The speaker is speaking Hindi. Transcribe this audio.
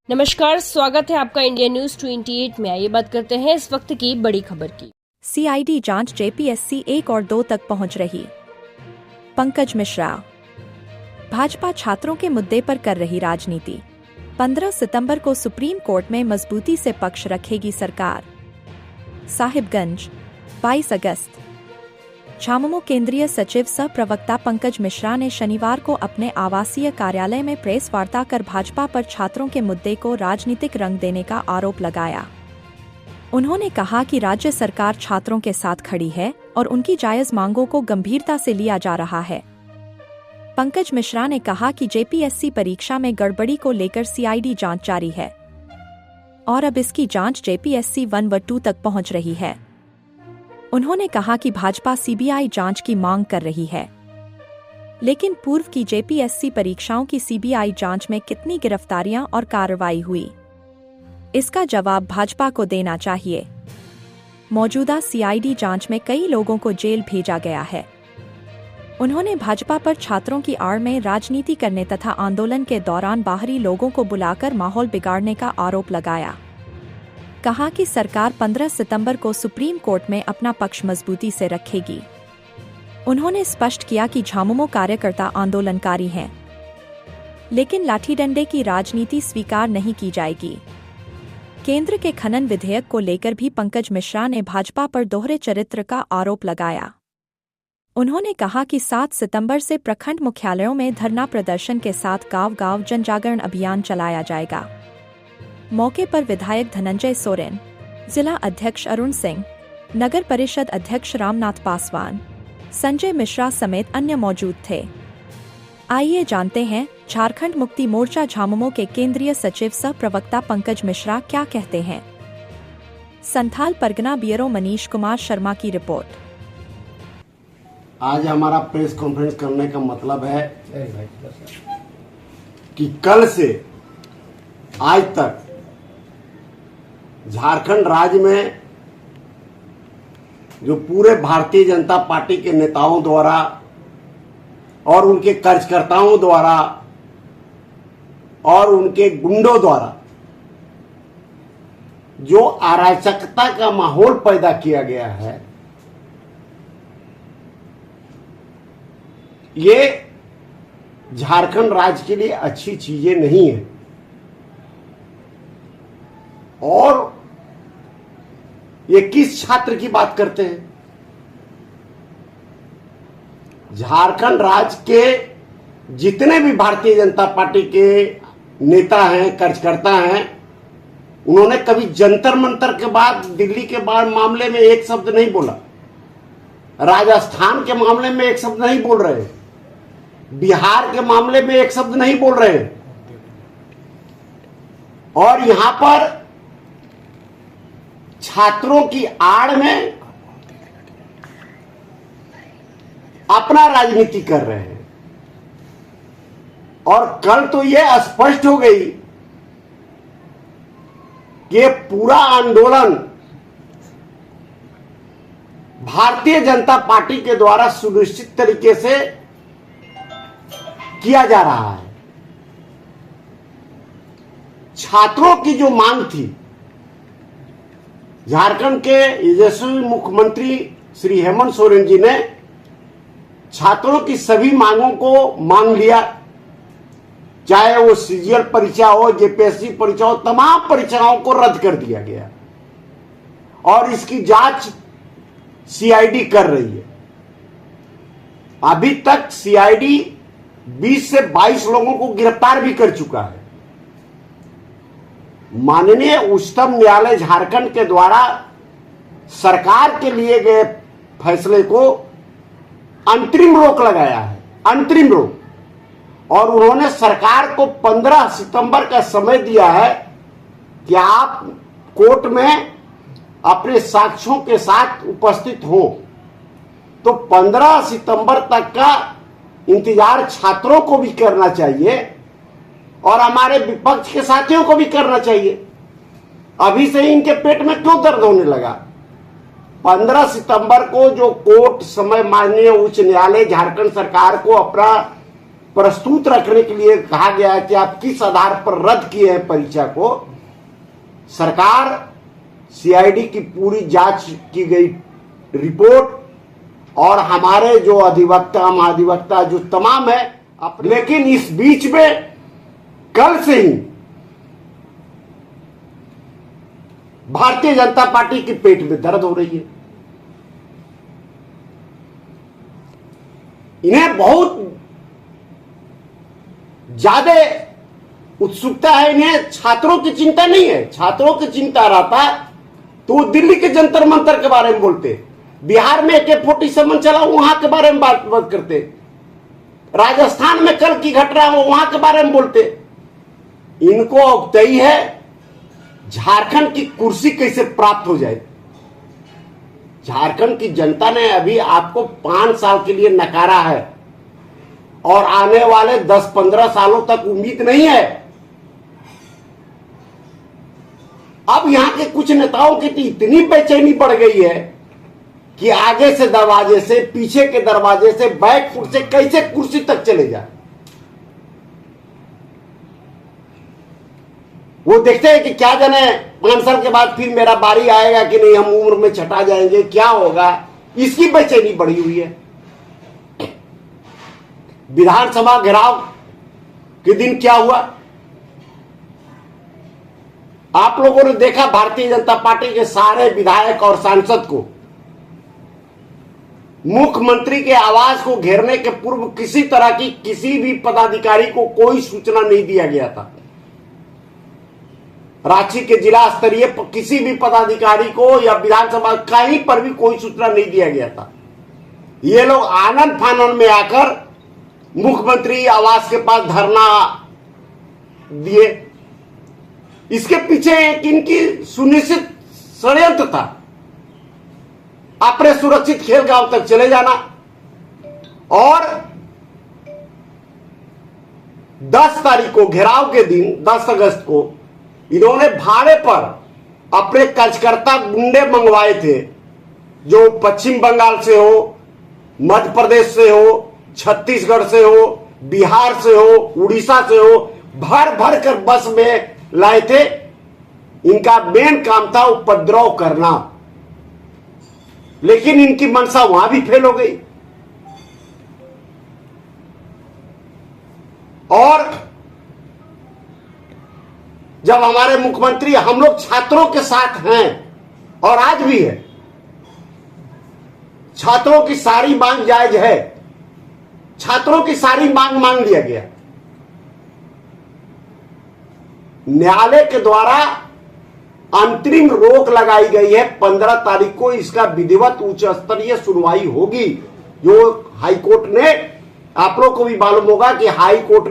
नमस्कार, स्वागत है आपका इंडिया न्यूज 28 में। आइए बात करते हैं इस वक्त की बड़ी खबर की। सीआईडी जांच जेपीएससी 1 और 2 तक पहुंच रही। पंकज मिश्रा भाजपा छात्रों के मुद्दे पर कर रही राजनीति। 15 सितंबर को सुप्रीम कोर्ट में मजबूती से पक्ष रखेगी सरकार। साहिबगंज 22 अगस्त। झामुमो केंद्रीय सचिव सह प्रवक्ता पंकज मिश्रा ने शनिवार को अपने आवासीय कार्यालय में प्रेस वार्ता कर भाजपा पर छात्रों के मुद्दे को राजनीतिक रंग देने का आरोप लगाया। उन्होंने कहा कि राज्य सरकार छात्रों के साथ खड़ी है और उनकी जायज मांगों को गंभीरता से लिया जा रहा है। पंकज मिश्रा ने कहा कि जेपीएससी परीक्षा में गड़बड़ी को लेकर सीआईडी जांच जारी है और अब इसकी जांच जेपीएससी 1 व 2 तक पहुंच रही है। उन्होंने कहा कि भाजपा सीबीआई जांच की मांग कर रही है, लेकिन पूर्व की जेपीएससी परीक्षाओं की सीबीआई जांच में कितनी गिरफ्तारियां और कार्रवाई हुई, इसका जवाब भाजपा को देना चाहिए। मौजूदा सीआईडी जांच में कई लोगों को जेल भेजा गया है। उन्होंने भाजपा पर छात्रों की आड़ में राजनीति करने तथा आंदोलन के दौरान बाहरी लोगों को बुलाकर माहौल बिगाड़ने का आरोप लगाया। कहा कि सरकार 15 सितंबर को सुप्रीम कोर्ट में अपना पक्ष मजबूती से रखेगी। उन्होंने स्पष्ट किया कि झामुमो कार्यकर्ता आंदोलनकारी हैं, लेकिन लाठी डंडे की राजनीति स्वीकार नहीं की जाएगी। केंद्र के खनन विधेयक को लेकर भी पंकज मिश्रा ने भाजपा पर दोहरे चरित्र का आरोप लगाया। उन्होंने कहा कि 7 सितंबर से प्रखंड मुख्यालयों में धरना प्रदर्शन के साथ गांव-गांव जनजागरण अभियान चलाया जाएगा। मौके पर विधायक धनंजय सोरेन, जिला अध्यक्ष अरुण सिंह, नगर परिषद अध्यक्ष रामनाथ पासवान, संजय मिश्रा समेत अन्य मौजूद थे। आइए जानते हैं झारखंड मुक्ति मोर्चा झामुमो के केंद्रीय सचिव सह प्रवक्ता पंकज मिश्रा क्या कहते हैं। संथाल परगना ब्यूरो मनीष कुमार शर्मा की रिपोर्ट। आज हमारा प्रेस कॉन्फ्रेंस करने का मतलब है कि कल से आज तक झारखंड राज्य में जो पूरे भारतीय जनता पार्टी के नेताओं द्वारा और उनके कार्यकर्ताओं द्वारा और उनके गुंडों द्वारा जो अराजकता का माहौल पैदा किया गया है, ये झारखंड राज्य के लिए अच्छी चीजें नहीं है। और ये किस छात्र की बात करते हैं? झारखंड राज्य के जितने भी भारतीय जनता पार्टी के नेता हैं, कार्यकर्ता हैं, उन्होंने कभी जंतर मंतर के बाद, दिल्ली के बाद मामले में एक शब्द नहीं बोला। राजस्थान के मामले में एक शब्द नहीं बोल रहे, बिहार के मामले में एक शब्द नहीं बोल रहे। और यहां पर छात्रों की आड़ में अपना राजनीति कर रहे हैं। और कल तो यह स्पष्ट हो गई कि पूरा आंदोलन भारतीय जनता पार्टी के द्वारा सुनिश्चित तरीके से किया जा रहा है। छात्रों की जो मांग थी, झारखंड के यशस्वी मुख्यमंत्री श्री हेमंत सोरेन जी ने छात्रों की सभी मांगों को मान लिया, चाहे वो सीजीएल परीक्षा हो, जेपीएससी परीक्षा हो, तमाम परीक्षाओं को रद्द कर दिया गया और इसकी जांच सीआईडी कर रही है। अभी तक सीआईडी 20 से 22 लोगों को गिरफ्तार भी कर चुका है। माननीय उच्चतम न्यायालय झारखंड के द्वारा सरकार के लिए गए फैसले को अंतरिम रोक लगाया है, अंतरिम रोक। और उन्होंने सरकार को 15 सितंबर का समय दिया है कि आप कोर्ट में अपने साक्ष्यों के साथ उपस्थित हो। तो 15 सितंबर तक का इंतजार छात्रों को भी करना चाहिए और हमारे विपक्ष के साथियों को भी करना चाहिए। अभी से ही इनके पेट में क्यों दर्द होने लगा? 15 सितंबर को जो कोर्ट समय माननीय उच्च न्यायालय झारखंड सरकार को अपना प्रस्तुत रखने के लिए कहा गया है कि आप किस आधार पर रद्द किए हैं परीक्षा को। सरकार सीआईडी की पूरी जांच की गई रिपोर्ट और हमारे जो अधिवक्ता महाधिवक्ता जो तमाम है, लेकिन इस बीच में कल से ही भारतीय जनता पार्टी के पेट में दर्द हो रही है। इन्हें बहुत ज्यादा उत्सुकता है, इन्हें छात्रों की चिंता नहीं है। छात्रों की चिंता रहता तो दिल्ली के जंतर मंतर के बारे में बोलते, बिहार में AK-47 चला वहां के बारे में बात करते, राजस्थान में कल की घटना हो वहां के बारे में बोलते। इनको अब तय है झारखंड की कुर्सी कैसे प्राप्त हो जाए। झारखंड की जनता ने अभी आपको 5 साल के लिए नकारा है और आने वाले 10-15 सालों तक उम्मीद नहीं है। अब यहां के कुछ नेताओं की तो इतनी बेचैनी बढ़ गई है कि आगे से दरवाजे से, पीछे के दरवाजे से, बैकफुट से कैसे कुर्सी तक चले जाए। वो देखते हैं कि क्या जाने 5 साल के बाद फिर मेरा बारी आएगा कि नहीं, हम उम्र में छटा जाएंगे, क्या होगा, इसकी बेचैनी बढ़ी हुई है। विधानसभा घेराव के दिन क्या हुआ आप लोगों ने देखा। भारतीय जनता पार्टी के सारे विधायक और सांसद को मुख्यमंत्री के आवास को घेरने के पूर्व किसी तरह की किसी भी पदाधिकारी को कोई सूचना नहीं दिया गया था। रांची के जिला स्तरीय किसी भी पदाधिकारी को या विधानसभा कहीं पर भी कोई सूचना नहीं दिया गया था। ये लोग आनंद फानन में आकर मुख्यमंत्री आवास के पास धरना दिए। इसके पीछे एक इनकी सुनिश्चित षड्यंत्र था, अपने सुरक्षित खेल गांव तक चले जाना और 10 तारीख को घेराव के दिन 10 अगस्त को इन्होंने भाड़े पर अपने कार्यकर्ता गुंडे मंगवाए थे, जो पश्चिम बंगाल से हो, मध्य प्रदेश से हो, छत्तीसगढ़ से हो, बिहार से हो, उड़ीसा से हो, भर भर कर बस में लाए थे। इनका मेन काम था उपद्रव करना, लेकिन इनकी मंशा वहां भी फेल हो गई। और जब हमारे मुख्यमंत्री, हम लोग छात्रों के साथ हैं और आज भी है, छात्रों की सारी मांग जायज है, छात्रों की सारी मांग मान लिया गया। न्यायालय के द्वारा अंतरिम रोक लगाई गई है। 15 तारीख को इसका विधिवत उच्च स्तरीय सुनवाई होगी। जो हाईकोर्ट ने, आप लोग को भी मालूम होगा कि हाईकोर्ट